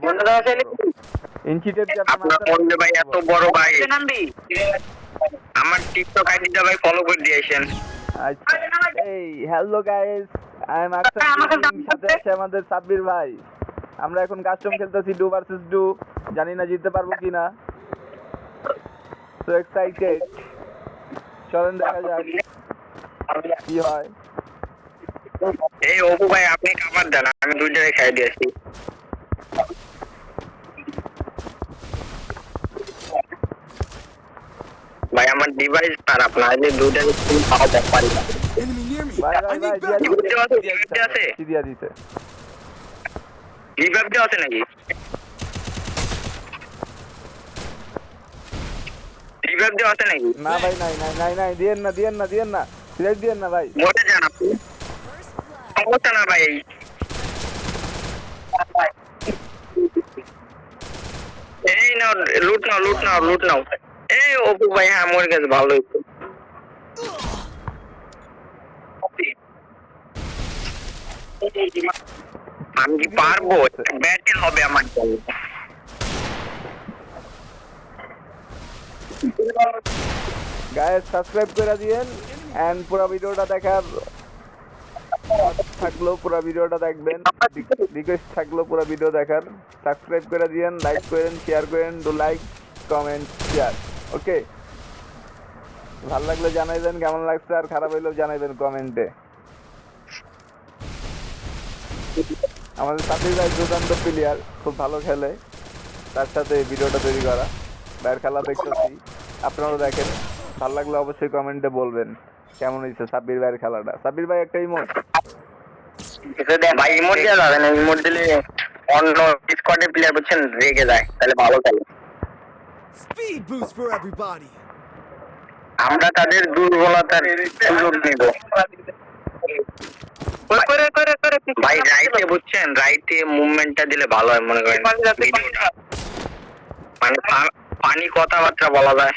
বন্ধ দেওয়া আছে ইঞ্চি টেপ দিয়ে আপনার বন্ধু ভাই এত বড় ভাই আমার টিকটক আইডিটা ভাই ফলো করে দিয়েছেন। আচ্ছা এই হ্যালো গাইস আই এম আকসার সাথে আছে আমাদের সাব্বির ভাই। আমরা এখন কাস্টম খেলতেছি ডু ভার্সেস ডু, জানি না জিততে পারবো কিনা। সো এক্সাইটেড, চলেন দেখা যাক কি হয়। এই অপু ভাই আপনি খাবার দেন, আমি দুইটারে খাই দিয়েছি। ভাই আমার ডিভাইস খারাপ না, এই দুইটারে ফুল পাওয়া যায় পারি না। ভাই ভাই ভাই দিয়া দিতে রিভাইভ দেওয়া আছে নাকি? রিভাইভ দেওয়া আছে নাকি? না ভাই নাই নাই নাই নাই দিয়েন না দিয়েন না দিয়েন না সিলেক্ট দিয়েন না ভাই। মরে যান আপনি, সমস্যা না ভাই। এই নাও লুট নাও লুট নাও লুট নাও। এই অপু ভাই হ্যাঁ মরে গেছে, ভালো হয়েছে। আমি কি পারবো? ব্যাটেল হবে আমার জন্য। গাইস সাবস্ক্রাইব করে দিয়েন এন্ড পুরো ভিডিওটা দেখার থাকলো, পুরো ভিডিওটা দেখবেন। রিকোয়েস্ট থাকলো পুরো ভিডিও দেখার। সাবস্ক্রাইব করে দিয়েন, লাইক করেন, শেয়ার করেন, ডু লাইক কমেন্ট শেয়ার। ওকে, ভালো লাগলে জানাইবেন কেমন লাগছে, আর খারাপ হইলেও জানাইবেন কমেন্টে। আমাদের সাথে ভাই দুর্দান্ত প্লেয়ার, খুব ভালো খেলে, তার সাথে ভিডিওটা তৈরি করা। ভাইয়ের খেলা দেখতেছি, আপনারাও দেখেন। ভালো লাগলে অবশ্যই কমেন্টে বলবেন কেমন হয়েছে সাব্বির ভাইয়ের খেলাটা। সাব্বির ভাই একটা ইমোট ভাই ইমোট দেওয়া যাবে না, ইমোট দিলে অন্য স্কোয়াডের প্লেয়ার বুঝছেন রেগে যায়, তাহলে ভালো খেলে। Speed boost for everybody. আমরা তাদের দুর্বলতার সুযোগ নিব। ভাই রাইটে বুঝছেন, রাইটে মুভমেন্টটা দিলে ভালো হয় মনে করেন। মানে পানি কথাবার্তা বলা যায়।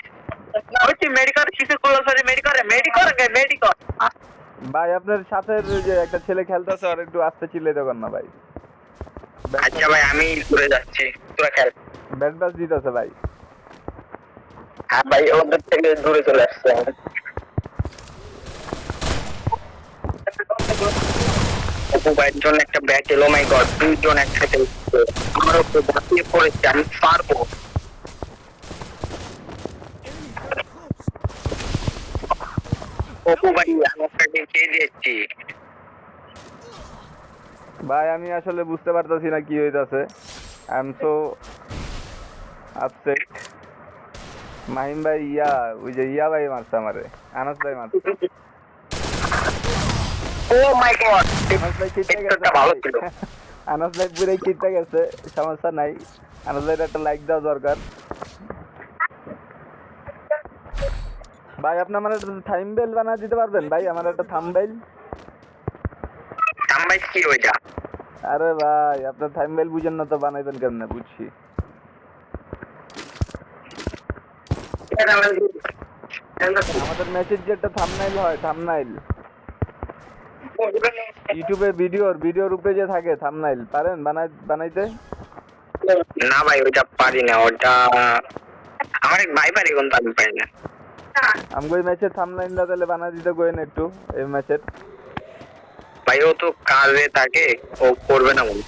ভাই আপনার সাথে যে একটা ছেলে খেলতেছে, আর একটু আস্তে চিল্লাইতে পারেন না ভাই। আচ্ছা ভাই আমি ঘুরে যাচ্ছি, তোরা খেল। ব্যাট ব্যাস দিতেছে ভাই। হ্যাঁ ভাই ওদের থেকে দূরে চলে আসছে। অপু ভাইয়ের জন্য একটা ব্যাটেল, ও মাই গড, দুইজন একসাথে আমার উপর ঝাঁপিয়ে পড়েছে, আমি পারবো। অপু ভাই আমি আপনাকে খেয়ে দিয়েছি। ভাই আমি আসলে বুঝতে পারতেছি না কি হইতাছে। I am so upset. Mahim ভাই ওই যে ভাই মারছে আমারে, আনাস ভাই মারছে। ও মাই গড, আনাস ভাই কিটটা গেছে, ভালো ছিল। আনাস ভাই পুরো কিটটা গেছে, সমস্যা নাই। আনাস ভাইয়ের একটা লাইক দেওয়া দরকার। ভাই আপনি আমার একটা থাম্বনেইল বানিয়ে দিতে পারবেন ভাই? আমার একটা থাম্বনেইল। থাম্বনেইল কি ওইটা? আরে ভাই আপনার থাম্বনেইল বুঝেন না তো বানাইবেন কেমনে? বুঝছি। আমাদের মেসেজ যে একটা থাম্বনেইল হয়, থাম্বনেইল ইউটিউবে ভিডিওর উপরে যে থাকে থাম্বনেইল, পারেন বানাইতে? না ভাই ওইটা পারি না, ওটা আমার এক ভাই পারি, কোনটা আমি পারি না। আমাকে ওই ম্যাচের থাম্বনেইলটা তাহলে বানাই দিতে কইেন একটু, এই ম্যাচের। ভাই ও তো কাজে থাকে, ও করবে না মনে।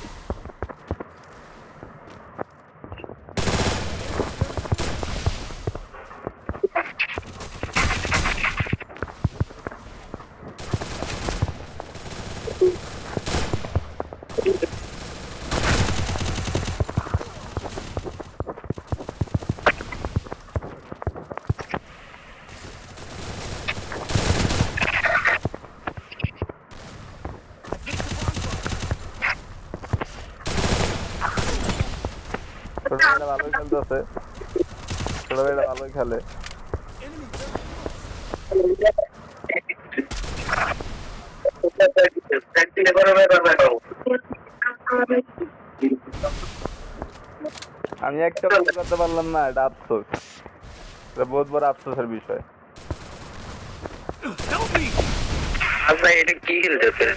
ছোট ভাইটা ভালোই খেলতেছে, ছোট ভাইটা ভালোই খেলে। আমি একটা বলতে করতে পারলাম না, এটা আফসোস, এটা বহুত বড় আফসোসের বিষয়। আচ্ছা এটা কি খেলতেছে?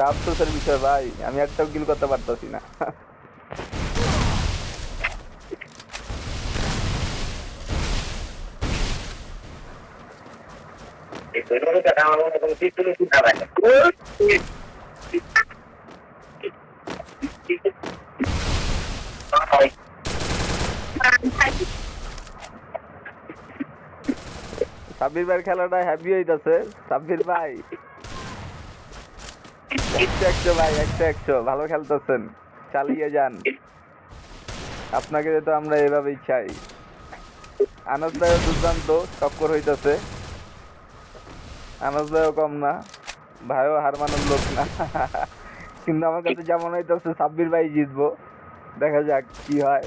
আফসোসের বিষয় ভাই, আমি একটাও কিল করতে পারতাছি না। সাব্বির ভাইয়ের খেলাটা হ্যাপি হইতাছে। সাব্বির ভাই 100 ভাই, 100 ভালো খেলতেছেন, চালিয়ে যান। আপনাকে তো আমরা এভাবেই চাই। আনাস ভাইও দুর্দান্ত টক্কর হইতাছে। আনাস ভাইও কম না, ভাইও হার মানার লোক না। কিন্তু আমার কাছে যেমন হইতাছে সাব্বির ভাই জিতবো, দেখা যাক কি হয়।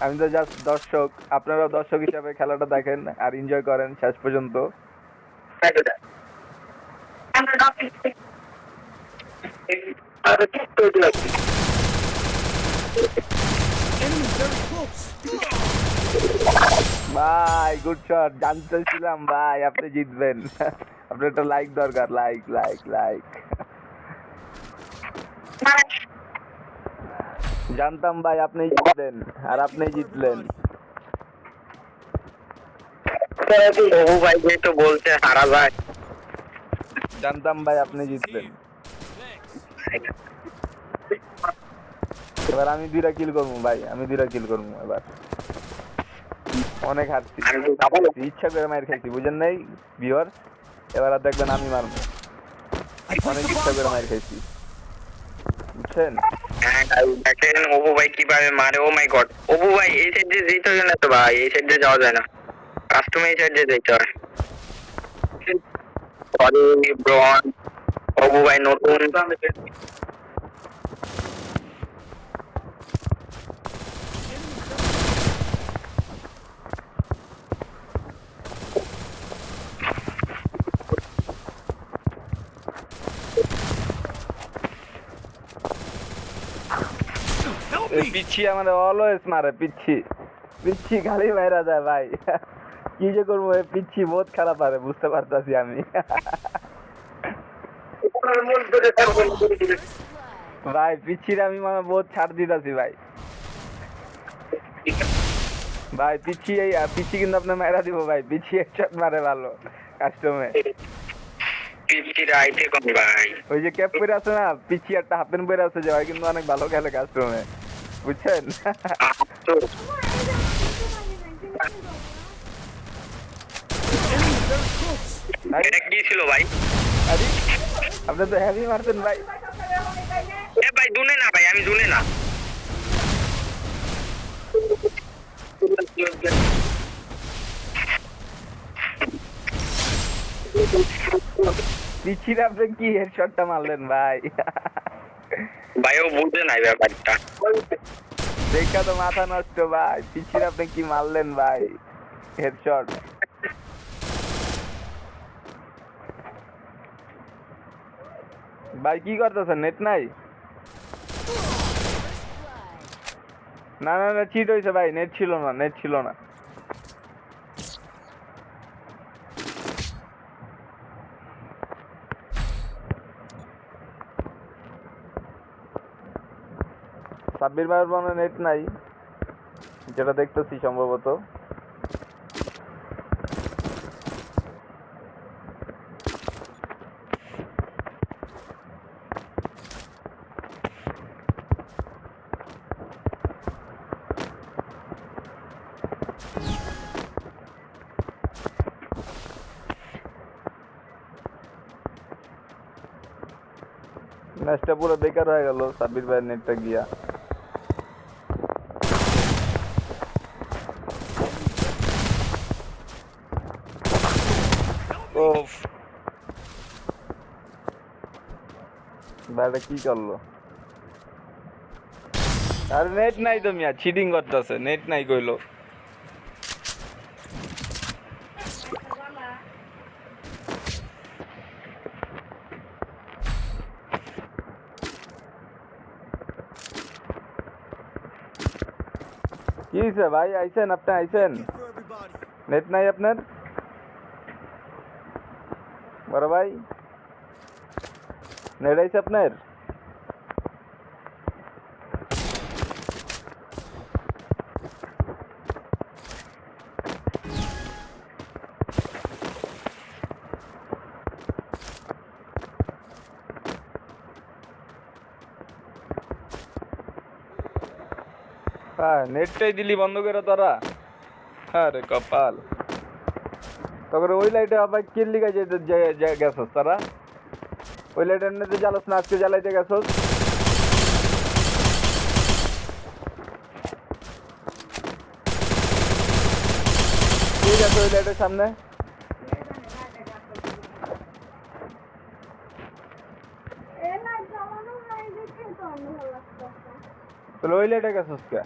আমি তো জাস্ট দর্শক, আপনারাও দর্শক হিসাবে খেলাটা দেখেন আর এনজয় করেন শেষ পর্যন্ত। Enemies very close. ভাই গুড শট, জানতেছিলাম ভাই আপনি জিতবেন। আপনার একটা লাইক দরকার, লাইক লাইক লাইক। জানতাম ভাই আপনি জিতবেন, আর আপনি জিতলেন। ওহু ভাই যেহেতু বলছে হারা ভাই, জানতাম ভাই আপনি জিতবেন। এবার আমি 2টা কিল করবো ভাই, আমি 2টা কিল করবো এবার। অনেক হারছি, ইচ্ছা করে মার খাইছি, বুঝেন নাই ভিউয়ার্স? এবার আর দেখবেন আমি মারবো, অনেক ইচ্ছা করে মার খাইছি, বুঝছেন? হ্যাঁ ভাই, দেখেন ওহু ভাই কিভাবে মারে। ও মাই গড, ওহু ভাই এই সাইড দিয়ে যেতে হয় না তো ভাই, এই সাইড দিয়ে যাওয়া যায় না, কাস্টমার এই সাইড দিয়ে যেতে হয়। সরি ব্রন, ওহু ভাই নতুন। Help এই me. পিচ্ছি আমার অলওয়েজ মারে, পিচ্ছি পিচ্ছি খালি বাইরা যায় ভাই। কি যে করবো, এই পিচ্ছি বহুত খারাপ পারে, বুঝতে পারতাছি আমি। ভাই পিচ্ছির আমি মানে বহুত ছাড় দিতাছি ভাই। ভাই পিচ্ছি এই পিচ্ছি কিন্তু আপনার মায়েরা দিব ভাই, পিচ্ছি একশট মারে ভালো কাস্টমে। পিচকির আইতে কম ভাই। ওই যে ক্যাপ পরে আছে না, পিচ্ছি একটা হাফ প্যান্ট পরে আছে, যে ভাই কিন্তু অনেক ভালো খেলে কাস্টমে, বুঝছেন? তো Enemies very close. এটা কি ছিল ভাই? আরে আপনি তো হেভি মারতেন ভাই। এ ভাই জুনে না ভাই, আমি জুনে না। পিচ্ছির আপনি কি হেডশটটা মারলেন ভাই? ভাই ও বুঝে নাই ব্যাপারটা। দেখা তো মাথা নষ্ট ভাই, পিচ্ছির আপনি কি মারলেন ভাই হেডশট। ভাই কি করতেছেন, নেট নাই? না না না, চিট হয়েছে ভাই, নেট ছিল না, নেট ছিল না। সাব্বির ভাইয়ের মনে নেট নাই, যেটা দেখতেছি সম্ভবত। ম্যাচটা পুরো বেকার হয়ে গেল সাব্বির ভাইয়ের নেটটা গিয়া। ওফ, ভাইটা কি করলো? আর নেট নাই তো মিয়া, চিটিং করতেছে, নেট নাই কইলো। কি হয়েছে ভাই, আইছেন আপনি, আইছেন? Looking for everybody. নেট নাই আপনার বড় ভাই? নেট আইছে আপনার? হ্যাঁ, নেটটাই দিলি বন্ধ করে তোরা। আরে কপাল। তারপরে ওই লাইটে আবার কিল লিগা গেছস তারা? ওই লাইট এমনিতে জ্বালাস না, আজকে জ্বালাইতে গেছস? ঠিক আছে, ওই লাইটের সামনে। তাহলে ওই লাইটে গেছস কে?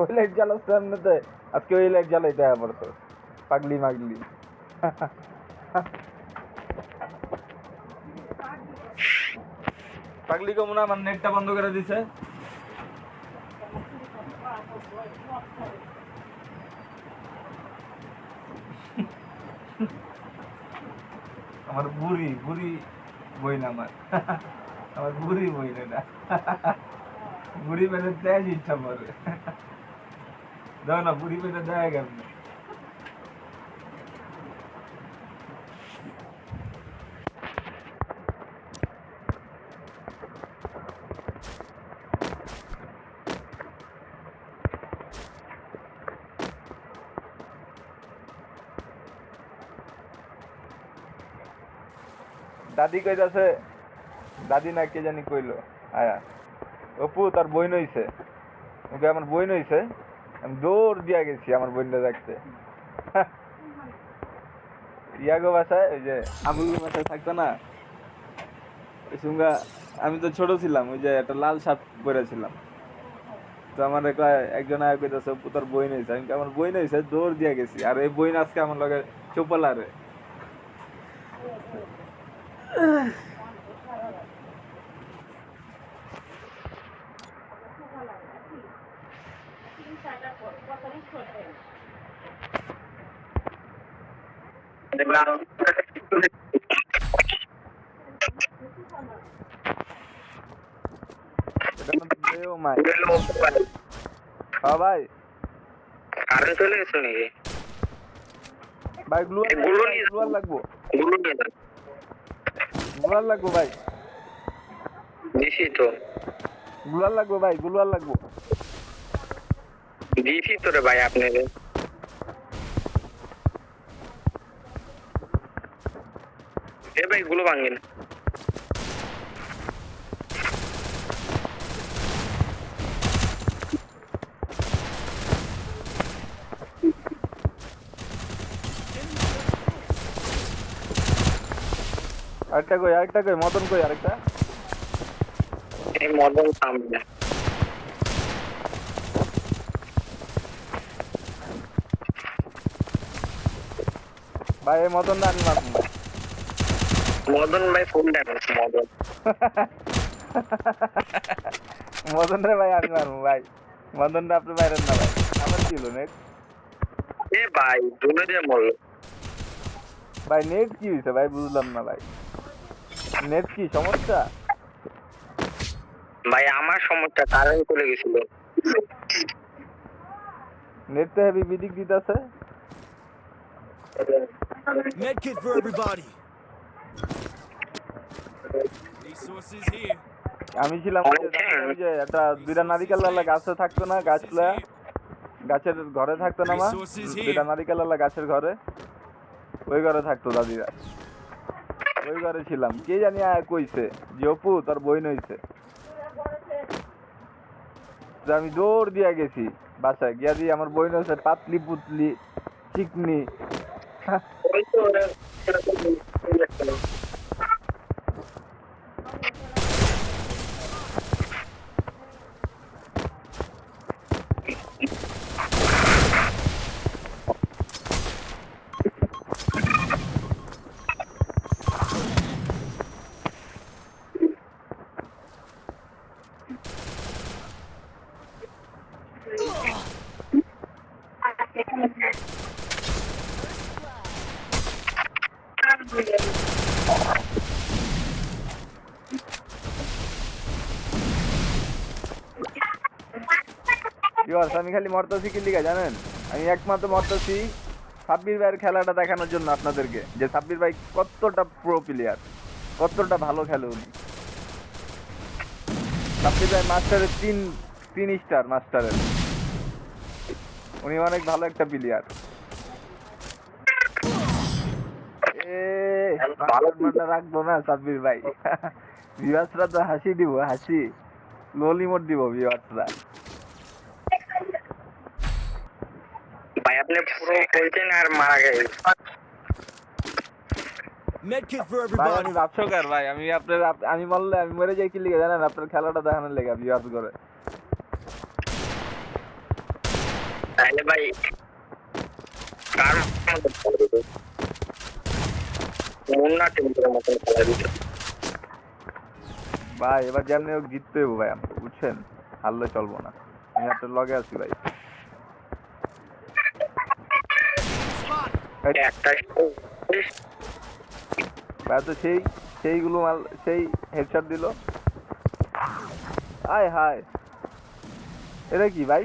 ওই লাইট জ্বালাস না এমনিতে, আজকে ওই লাইট জ্বালাইতে পড়ছস। পাগলি মাগলি। পাগলি কমু না, আমার নেটটা বন্ধ করে দিছে। আমার বুড়ি বই না আমার বুড়ি বই না বুড়ি পেলে দেয় ইচ্ছা করে দাও না, বুড়ি পেলে দেয় কেমন? দাদি কইতাছে, দাদি না কে জানি কইলো, আয়া অপু তার বইন হইছে, ওকে আমার বইন হইছে, আমি দৌড় দিয়া গেছি আমার বইনটা দেখতে। ইয়াগো বাসায়, ওই যে আমুল বাসায় থাকতো না ওই সুঙ্গা, আমি তো ছোট ছিলাম, ওই যে একটা লাল শার্ট পরেছিলাম, তো আমার একজন আয়া কইতাছে অপু তার বইন হইছে, আমি আমার বইন হইছে, দৌড় দিয়া গেছি। আর এই বইন আজকে আমার লগে চোপালারে। হ্যাঁ ভাই, কারেন্ট চলে গেছে নাকি? ভাই গ্লুয়ার লাগবো ভাই, দিছি তো, গ্লুয়ার লাগবো ভাই, গ্লুয়ার লাগবো। দিছি তো রে ভাই আপনাদের। এ ভাই গুলো ভাঙেন। আরেকটা কই মদন কই, আরেকটা এই মদন সামনে। ভাই এই মদন না আমি মারবো ভাই। মদন ভাই ফুল ড্যামেজ মদন। মদন রে ভাই আমি মারবো ভাই, মদন রে আপনি মারেন না ভাই, আমার ছিল নেট। এ ভাই দুলে দিয়ে মরল ভাই। নেট কি হয়েছে ভাই, বুঝলাম না ভাই, নেট কি সমস্যা? ভাই আমার সমস্যা, কারেন্ট চলে গেছিল। নেট তো হেভি বিদিক দিতেছে। Medkit for everybody. Resources here. আমি ছিলাম ওই যে একটা দুইটা নারিকেল গাছে থাকতো না, গাছের ঘরে থাকতো না মা, দুইটা নারিকেল গাছের ঘরে, ওই ঘরে থাকতো দাদিরা, ওই ঘরে ছিলাম। কে জানি কইছে যে অপু তোর বইন হইছে, আমি দৌড় দিয়া গেছি বাসায় গিয়া দিয়ে আমার বইন হয়েছে পাতলি পুতলি চিকনি। ভিউয়ার্স আমি খালি মরতেছি কি লিগা জানেন? আমি একমাত্র মরতেছি সাব্বির ভাইয়ের খেলাটা দেখানোর জন্য আপনাদেরকে, যে সাব্বির ভাই কতটা প্রো প্লেয়ার, কতটা ভালো খেলে উনি। সাব্বির ভাই মাস্টারের তিন স্টার মাস্টারের, উনি অনেক ভালো একটা প্লেয়ার। রাখবো না সাব্বির ভাই। ভিউয়ার্সরা তো হাসি দিব, হাসি ললিমোট দিব ভিউয়ার্সরা। ভাই আপনি পুরো খেলছেন আর মারা গেছে। Medkit for ভাই আমি everybody. ভাবছকার ভাই, আমি বললে আমি মরে যাই কি লিগে জানেন? আপনার খেলাটা দেখানোর লেগে ভিউয়ার্স করে। তাহলে ভাই কার মুন্না টিমের মতন খেলা দিচ্ছে। ভাই এবার যেমনি হোক জিততে হইব ভাই, আমরা বুঝছেন, হারলে চলবো না। আমি আপনার লগে আছি ভাই। একটা ভাই তো সেইগুলো মাল সেই হেডশট দিল। আয় হায়, এটা কি ভাই?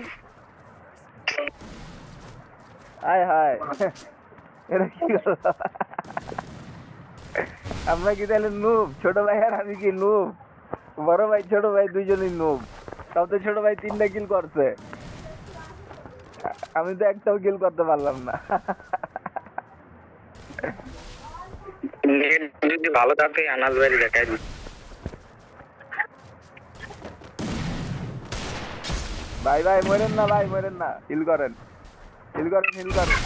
আয় হায়, এটা কি হলো? আমরা কি তাহলে নুব? ছোট ভাই আর আমি কি নুব? বড় ভাই ছোট ভাই দুইজনই নুব। তাও তো ছোট ভাই 3টা কিল করছে, আমি তো একটাও কিল করতে পারলাম না। নেট যদি ভালো থাকে আনাজ ভাই দেখাই দিই। ভাই ভাই মরেন না, ভাই মরেন না, হিল করেন, হিল করেন, হিল করেন।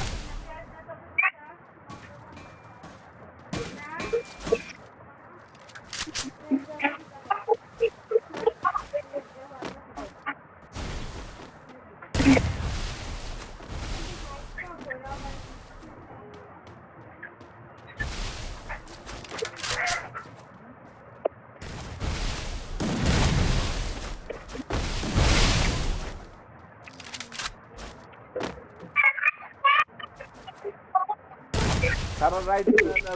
সারা রাইট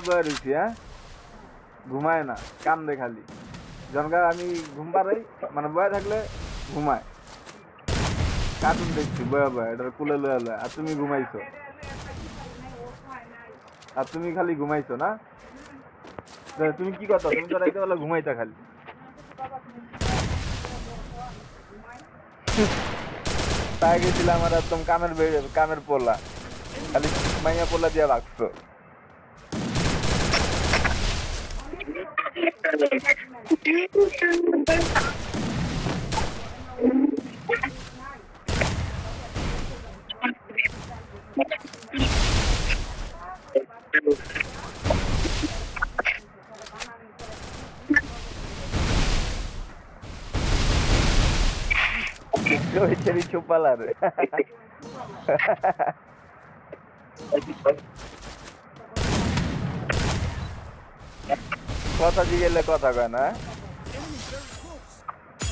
বেরোছি, হ্যাঁ ঘুমায় না, কান্দে খালি। জনকা আমি ঘুম পাড়াই, মানে বয়ে থাকলে ঘুমায়, কার্টুন দেখছি বয়ে বয়ে, এটার কুলে লয়ে লয়ে। আর তুমি ঘুমাইছো, আর তুমি খালি ঘুমাইছো না? তুমি কি কথা, তুমি তো রাইতে বেলা ঘুমাইতা খালি। তাই গেছিলাম আমার একদম কামের পোলা, খালি মাইয়া পোলা দিয়ে রাখছো। ছেড়ি চুপালার কথা জিগেলে কথা কয় না।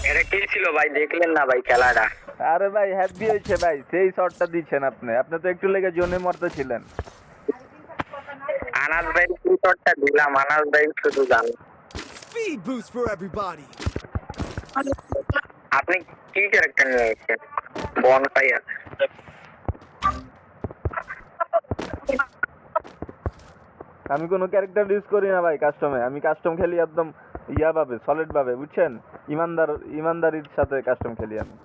এটা কি ছিল ভাই, দেখলেন না ভাই খেলাটা? আরে ভাই হ্যাপি হয়েছে ভাই, সেই শটটা দিচ্ছেন আপনি। আপনি তো একটু লেগে জোনে মরতে ছিলেন। আনাজ ভাই কি শটটা দিলাম, আনাজ ভাই শুধু জান। Speed boost for everybody. আপনি কি ক্যারেক্টার নিয়ে এসেছেন? বন ফায়ার। আমি কোনো ক্যারেক্টার ইউজ করি না ভাই কাস্টমে। আমি কাস্টম খেলি একদম ইয়া ভাবে, সলিড ভাবে, বুঝছেন? ইমানদারির সাথে কাস্টম খেলি আমি।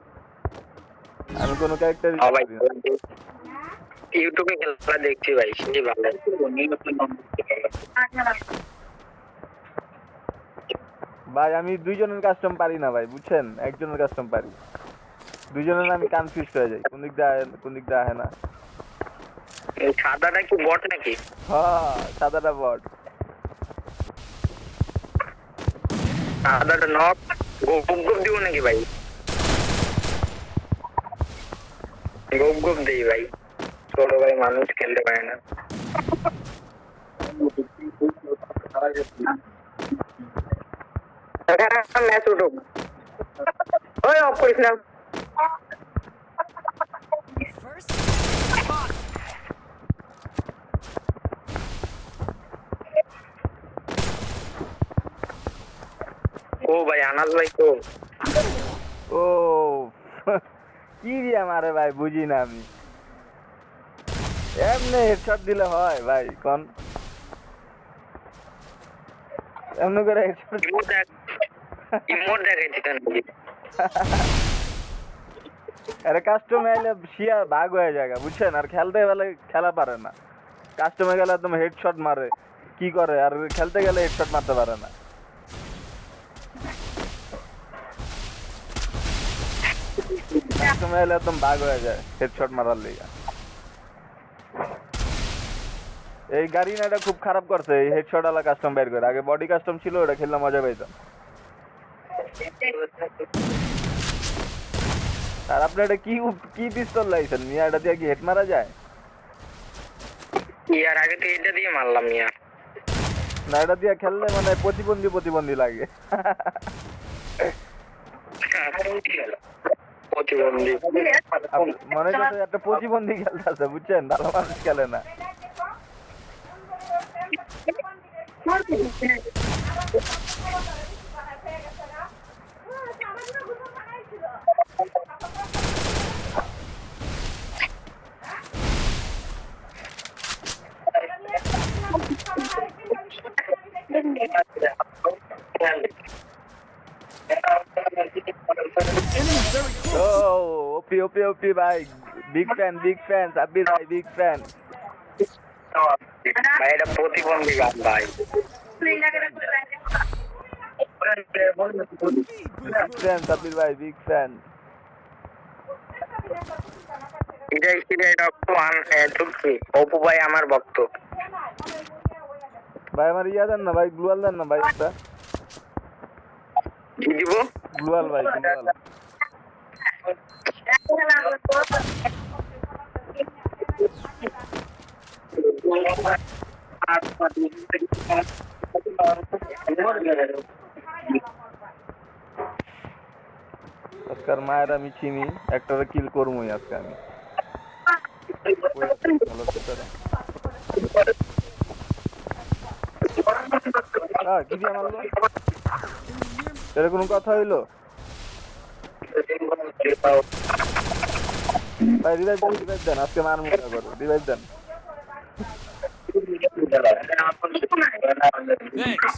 আমি কোনো ক্যারেক্টার ইউজ করি না। ইউটিউবে খেলা দেখছি ভাই, সেই ভালো। ভাই আমি দুইজনের কাস্টম পারি না ভাই, বুঝছেন? একজনের কাস্টম পারি, দুইজনের আমি কনফিউজ হয়ে যাই, কোন দিক দিয়ে আহে না। এই সাদাটা কি বট নাকি? হ্যাঁ সাদাটা বট। সাদাটা নক গোপ দিব নাকি ভাই? গোপ দেই ভাই, ছোট ভাই মানুষ খেলতে পারে না। ম্যাচ উঠুক, ওই অফ করিস না। ও ভাই আনাজ ভাই তো ও কি দিয়ে মারে ভাই বুঝি না আমি। এমনি হেডশট দিলে হয় ভাই কোন? এমনি করে হেডশট ইমোট দেখাইছি কেন? আরে কাস্টমে এলে শিয়া ভাগ হয়ে যায় বুঝছেন, আর খেলতে গেলে খেলা পারে না। কাস্টমে গেলে একদম হেডশট মারে, কি করে আর খেলতে গেলে হেডশট মারতে পারে না। কাস্টমে এলে একদম ভাগ হয়ে যায় হেডশট মারার লিগা। এই গাড়ি না এটা খুব খারাপ করছে এই হেডশট ওয়ালা কাস্টম বের করে। আগে বডি কাস্টম ছিল, ওটা খেললে মজা পাইতাম। আর আপনি এটা কি কি পিস্তল লাইছেন মিয়া? এটা দিয়ে কি হেড মারা যায়? ইয়ার আগে তো এটা দিয়ে মারলাম মিয়া। না এটা দিয়ে খেললে মানে প্রতিবন্ধী লাগে। প্রতিবন্ধী মনে করছে একটা প্রতিবন্ধী খেলতেছে বুঝছেন, ভালো মানুষ খেলে না। Enemy very ও close. ওপি ভাই, বিগ ফ্যান সাব্বির ভাই, বিগ ফ্যান। ভাই এটা প্রতিবন্ধী গান ভাই। Speed boost for fan Sabbir ভাই, বিগ ফ্যান। এটা অপু ভাই আমার ভক্ত। ভাই আমার ইয়া দেন না ভাই, গ্লুয়াল দেন না ভাই একটা। কি দিব? গ্লুয়াল ভাই, গ্লুয়াল। আজকার মায়ের আমি চিনি, একটারে কিল করবই আজকে আমি। ভালো সেটারে। কি দিয়ে মারলো? এটা কোনো কথা হইলো? ভাই রিভাইভ দেন, আজকে মার মুখা করো, রিভাইভ দেন। Thanks.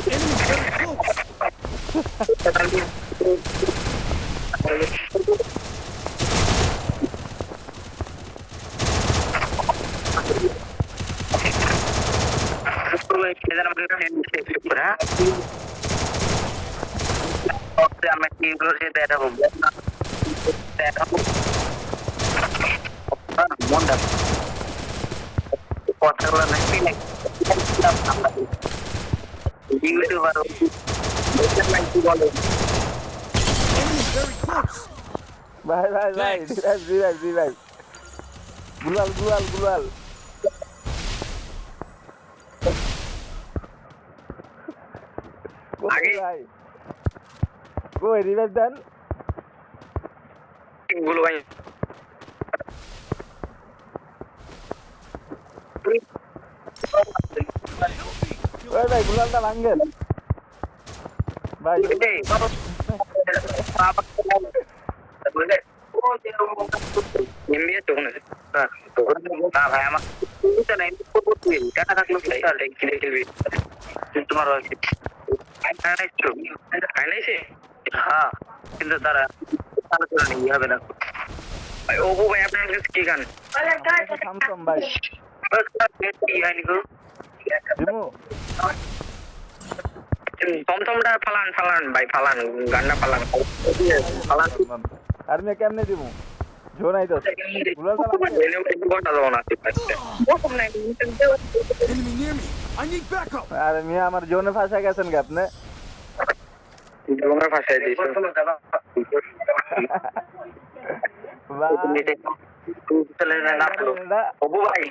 Enemy very close. কথাগুলো নাকি ইউটিউবার বলে Enemy very close. ভাই Thanks. রিভাইভ। গুলাল। আগে ভাই কই রিভাইভ দেন। গুলো ভাই ওই ভাই গুলালটা ভাঙ্গেন ভাই। হ্যাঁ কিন্তু তারা হবে না। অপু ভাই আপনার কাছে কি গান? স্যামসাং ভাই দিমু। টমটমটা ফালান ভাই, ফালান গানটা ফালান। আর মেয়ে কেমনে দিমু? জোনাই তো গুলালটা Enemy near me. I need backup. আরে মিয়া আমার জোনে ফাঁসা গেছেন কে আপনি? ভাষায় দিয়েছে অপু ভাই